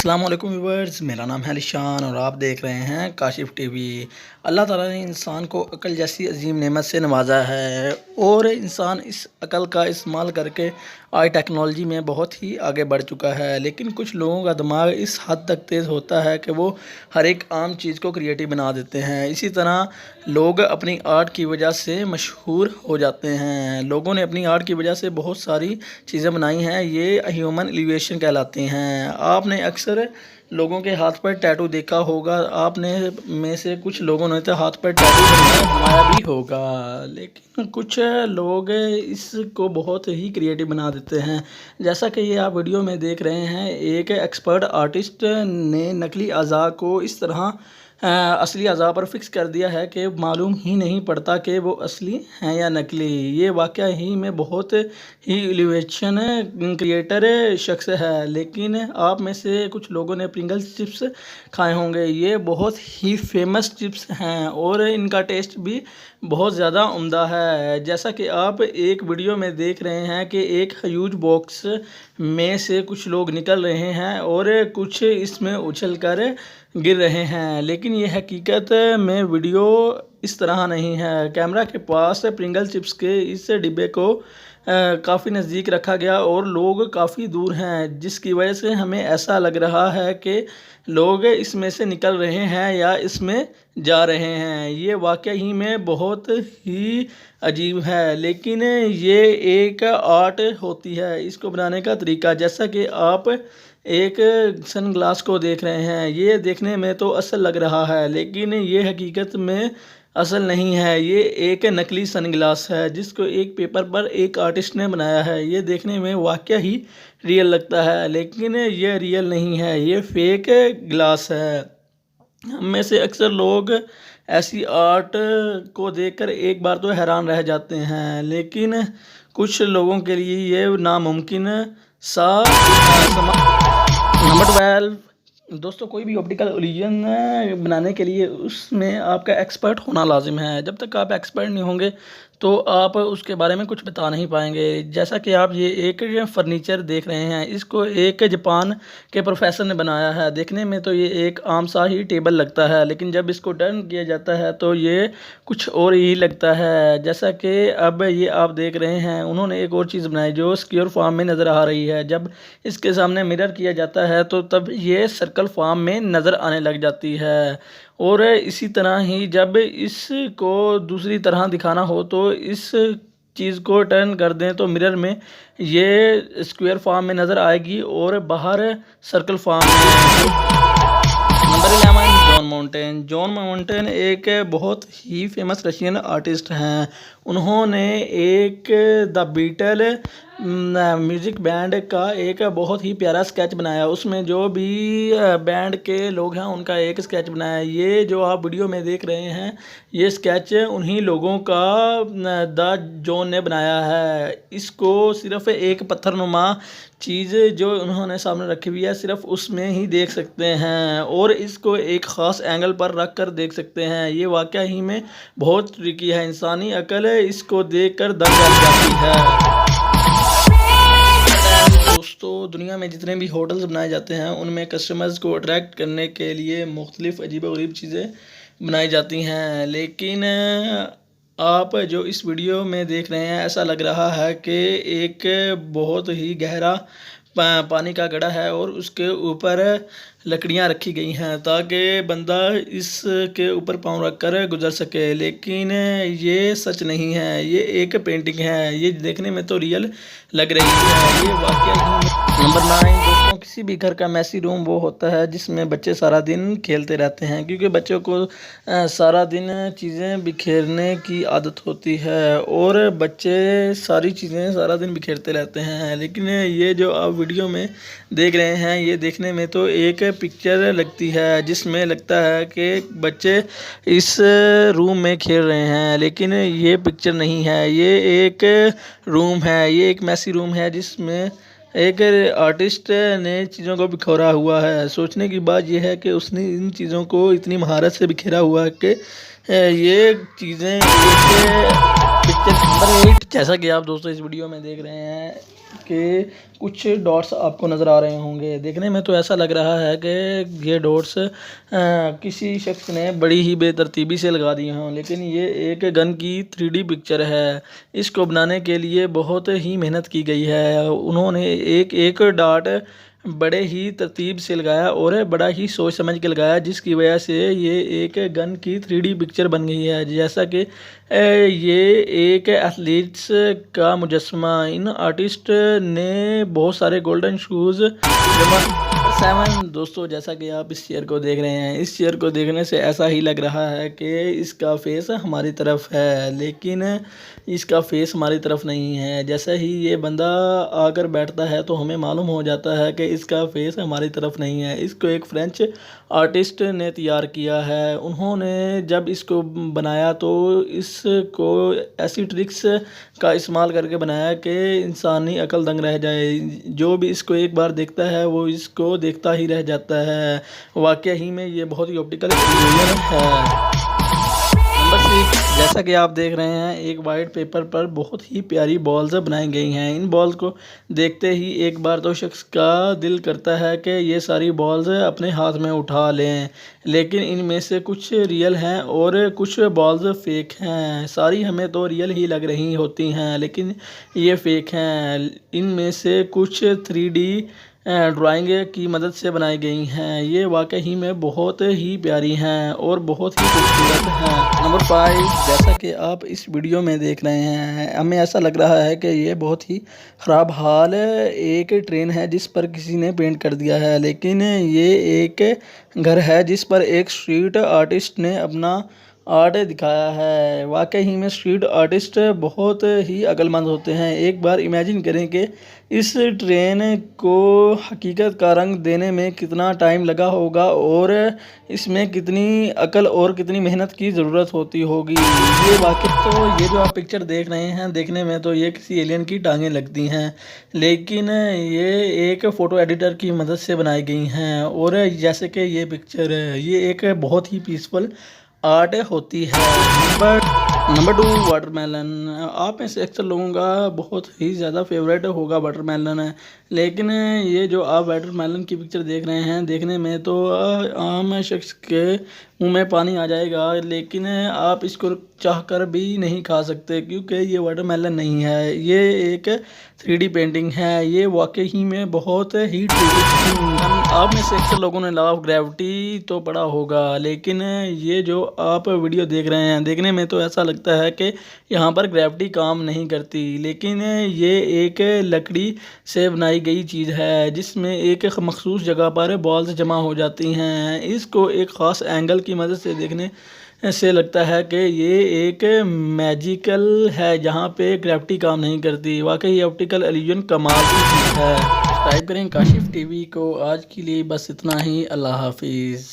अस्सलाम वालेकुम व्यूअर्स, मेरा नाम है अलीशान और आप देख रहे हैं काशिफ टीवी। अल्लाह ताला ने इंसान को अकल जैसी अजीम नेमत से नवाजा है और इंसान इस अकल का इस्तेमाल करके आज टेक्नोलॉजी में बहुत ही आगे बढ़ चुका है। लेकिन कुछ लोगों का दिमाग इस हद तक तेज़ होता है कि वो हर एक आम चीज़ को क्रिएटिव बना देते हैं। इसी तरह लोग अपनी आर्ट की वजह से मशहूर हो जाते हैं। लोगों ने अपनी आर्ट की वजह से बहुत सारी चीज़ें बनाई हैं, ये ह्यूमन एलिवेशन कहलाती हैं। आपने अक्सर लोगों के हाथ पर टैटू देखा होगा, आपने में से कुछ लोगों ने तो हाथ पर टैटू बनाया भी होगा। लेकिन कुछ लोग इसको बहुत ही क्रिएटिव बना देते हैं। जैसा कि ये आप वीडियो में देख रहे हैं, एक एक्सपर्ट आर्टिस्ट ने नकली अज़ा को इस तरह असली अज़ा पर फिक्स कर दिया है कि मालूम ही नहीं पड़ता कि वो असली हैं या नकली। ये वाक़या ही में बहुत ही एलिवेशन क्रिएटर शख्स है। लेकिन आप में से कुछ लोगों ने प्रिंगल्स चिप्स खाए होंगे। ये बहुत ही फेमस चिप्स हैं और इनका टेस्ट भी बहुत ज़्यादा उम्दा है। जैसा कि आप एक वीडियो में देख रहे हैं कि एक ह्यूज बॉक्स में से कुछ लोग निकल रहे हैं और कुछ इसमें उछल कर गिर रहे हैं। लेकिन ये हकीकत में वीडियो इस तरह नहीं है। कैमरा के पास प्रिंगल चिप्स के इस डिब्बे को काफ़ी नज़दीक रखा गया और लोग काफ़ी दूर हैं, जिसकी वजह से हमें ऐसा लग रहा है कि लोग इसमें से निकल रहे हैं या इसमें जा रहे हैं। ये वाकई ही में बहुत ही अजीब है। लेकिन ये एक आर्ट होती है, इसको बनाने का तरीका। जैसा कि आप एक सन ग्लास को देख रहे हैं, ये देखने में तो असल लग रहा है, लेकिन ये हकीकत में असल नहीं है। ये एक नकली सन ग्लास है जिसको एक पेपर पर एक आर्टिस्ट ने बनाया है। ये देखने में वाकई ही रियल लगता है, लेकिन ये रियल नहीं है, ये फेक ग्लास है। हम में से अक्सर लोग ऐसी आर्ट को देखकर एक बार तो हैरान रह जाते हैं, लेकिन कुछ लोगों के लिए ये नामुमकिन सा नंबर 12 दोस्तों, कोई भी ऑप्टिकल इल्यूजन बनाने के लिए उसमें आपका एक्सपर्ट होना लाजिम है। जब तक आप एक्सपर्ट नहीं होंगे तो आप उसके बारे में कुछ बता नहीं पाएंगे। जैसा कि आप ये एक फर्नीचर देख रहे हैं, इसको एक जापान के प्रोफेसर ने बनाया है। देखने में तो ये एक आम सा ही टेबल लगता है, लेकिन जब इसको टर्न किया जाता है तो ये कुछ और ही लगता है। जैसा कि अब ये आप देख रहे हैं, उन्होंने एक और चीज़ बनाई जो स्क्वायर फॉर्म में नज़र आ रही है। जब इसके सामने मिरर किया जाता है तो तब ये सर्कल फॉर्म में नज़र आने लग जाती है। और इसी तरह ही जब इसको दूसरी तरह दिखाना हो तो इस चीज़ को टर्न कर दें तो मिरर में ये स्क्वायर फॉर्म में नज़र आएगी और बाहर सर्कल फॉर्म में। Number 11 John mountain. John mountain एक बहुत ही फेमस रशियन आर्टिस्ट हैं। उन्होंने एक द बीटल म्यूज़िक बैंड का एक बहुत ही प्यारा स्केच बनाया। उसमें जो भी बैंड के लोग हैं उनका एक स्केच बनाया। ये जो आप वीडियो में देख रहे हैं, ये स्केच उन्हीं लोगों का द जॉन ने बनाया है। इसको सिर्फ एक पत्थरनुमा चीज़ जो उन्होंने सामने रखी हुई है, सिर्फ उसमें ही देख सकते हैं और इसको एक ख़ास एंगल पर रख कर देख सकते हैं। ये वाकई ही में बहुत ट्रिकी है। इंसानी अकल इसको देखकर दंग रह जाती है। दोस्तों, दुनिया में जितने भी होटल्स बनाए जाते हैं उनमें कस्टमर्स को अट्रैक्ट करने के लिए मुख्तलिफ़ अजीब-ओ-गरीब चीज़ें बनाई जाती हैं। लेकिन आप जो इस वीडियो में देख रहे हैं, ऐसा लग रहा है कि एक बहुत ही गहरा पानी का गड्ढा है और उसके ऊपर लकड़ियां रखी गई हैं ताकि बंदा इसके ऊपर पाँव रख कर गुजर सके। लेकिन ये सच नहीं है, ये एक पेंटिंग है। ये देखने में तो रियल लग रही है। ये वाकई। नंबर 9 दोस्तों, किसी भी घर का मैसी रूम वो होता है जिसमें बच्चे सारा दिन खेलते रहते हैं, क्योंकि बच्चों को सारा दिन चीज़ें बिखेरने की आदत होती है और बच्चे सारी चीज़ें सारा दिन बिखेरते रहते हैं। लेकिन ये जो आप वीडियो में देख रहे हैं, ये देखने में तो एक पिक्चर लगती है जिसमें लगता है कि बच्चे इस रूम में खेल रहे हैं, लेकिन ये पिक्चर नहीं है। ये एक रूम है, ये एक मैसी रूम है जिसमें एक आर्टिस्ट ने चीज़ों को बिखरा हुआ है। सोचने की बात यह है कि उसने इन चीज़ों को इतनी महारत से बिखेरा हुआ है कि ये चीज़ें एक पिक्चर नंबर 8, जैसा कि आप दोस्तों इस वीडियो में देख रहे हैं कि कुछ डॉट्स आपको नज़र आ रहे होंगे। देखने में तो ऐसा लग रहा है कि ये डॉट्स किसी शख्स ने बड़ी ही बेतरतीबी से लगा दिए हों, लेकिन ये एक गन की 3D पिक्चर है। इसको बनाने के लिए बहुत ही मेहनत की गई है। उन्होंने एक एक डॉट बड़े ही तरतीब से लगाया और बड़ा ही सोच समझ के लगाया, जिसकी वजह से ये एक गन की 3D पिक्चर बन गई है। जैसा कि ये एक एथलीट्स का मुजस्समा, इन आर्टिस्ट ने बहुत सारे गोल्डन शूज़ जमा 7 दोस्तों, जैसा कि आप इस चेयर को देख रहे हैं, इस चेयर को देखने से ऐसा ही लग रहा है कि इसका फेस हमारी तरफ है, लेकिन इसका फेस हमारी तरफ नहीं है। जैसा ही ये बंदा आकर बैठता है तो हमें मालूम हो जाता है कि इसका फेस हमारी तरफ नहीं है। इसको एक फ्रेंच आर्टिस्ट ने तैयार किया है। उन्होंने जब इसको बनाया तो इसको ऐसी ट्रिक्स का इस्तेमाल करके बनाया कि इंसानी अकल दंग रह जाए। जो भी इसको एक बार देखता है वो इसको देखता ही रह जाता है। वाकई ही में ये बहुत ही ऑप्टिकल इल्यूजन है। नंबर 6, जैसा कि आप देख रहे हैं, एक वाइट पेपर पर बहुत ही प्यारी बॉल्स बनाई गई हैं। इन बॉल्स को देखते ही एक बार तो शख्स का दिल करता है कि ये सारी बॉल्स अपने हाथ में उठा लें, लेकिन इनमें से कुछ रियल हैं और कुछ बॉल्स फेक हैं। सारी हमें तो रियल ही लग रही होती हैं, लेकिन ये फेक हैं। इनमें से कुछ 3D ड्राइंग की मदद से बनाई गई हैं। ये वाकई में बहुत ही प्यारी हैं और बहुत ही खूबसूरत हैं। नंबर 5, जैसा कि आप इस वीडियो में देख रहे हैं, हमें ऐसा लग रहा है कि ये बहुत ही ख़राब हाल एक ट्रेन है जिस पर किसी ने पेंट कर दिया है, लेकिन ये एक घर है जिस पर एक स्ट्रीट आर्टिस्ट ने अपना आर्ट दिखाया है। वाकई में स्ट्रीट आर्टिस्ट बहुत ही अक्लमंद होते हैं। एक बार इमेजिन करें कि इस ट्रेन को हकीकत का रंग देने में कितना टाइम लगा होगा और इसमें कितनी अकल और कितनी मेहनत की ज़रूरत होती होगी। ये वाकई तो ये जो आप पिक्चर देख रहे हैं, देखने में तो ये किसी एलियन की टांगें लगती हैं, लेकिन ये एक फ़ोटो एडिटर की मदद से बनाई गई हैं। और जैसे कि ये पिक्चर ये एक बहुत ही पीसफुल आर्ट होती है। Number 2, watermelon. आप में से अक्सर लोगों का बहुत ही ज़्यादा फेवरेट होगा वाटरमेलन है, लेकिन ये जो आप वाटरमेलन की पिक्चर देख रहे हैं, देखने में तो आम शख्स के मुंह में पानी आ जाएगा, लेकिन आप इसको चाहकर भी नहीं खा सकते क्योंकि ये वाटरमेलन नहीं है, ये एक 3D पेंटिंग है। ये वाकई में बहुत ही आप में से अक्सर लोगों ने लॉ ऑफ ग्रेविटी तो पढ़ा होगा, लेकिन ये जो आप वीडियो देख रहे हैं, देखने में तो ऐसा लगता है कि यहाँ पर ग्रेविटी काम नहीं करती, लेकिन ये एक लकड़ी से बनाई गई चीज़ है जिसमें एक मखसूस जगह पर बॉल्स जमा हो जाती हैं। इसको एक ख़ास एंगल की मदद से देखने से लगता है कि ये एक मैजिकल है जहाँ पे ग्रेविटी काम नहीं करती। वाकई ऑप्टिकल इल्यूजन कमाल की चीज़ है। सब्सक्राइब करें काशिफ टीवी को। आज के लिए बस इतना ही। अल्लाह हाफिज़।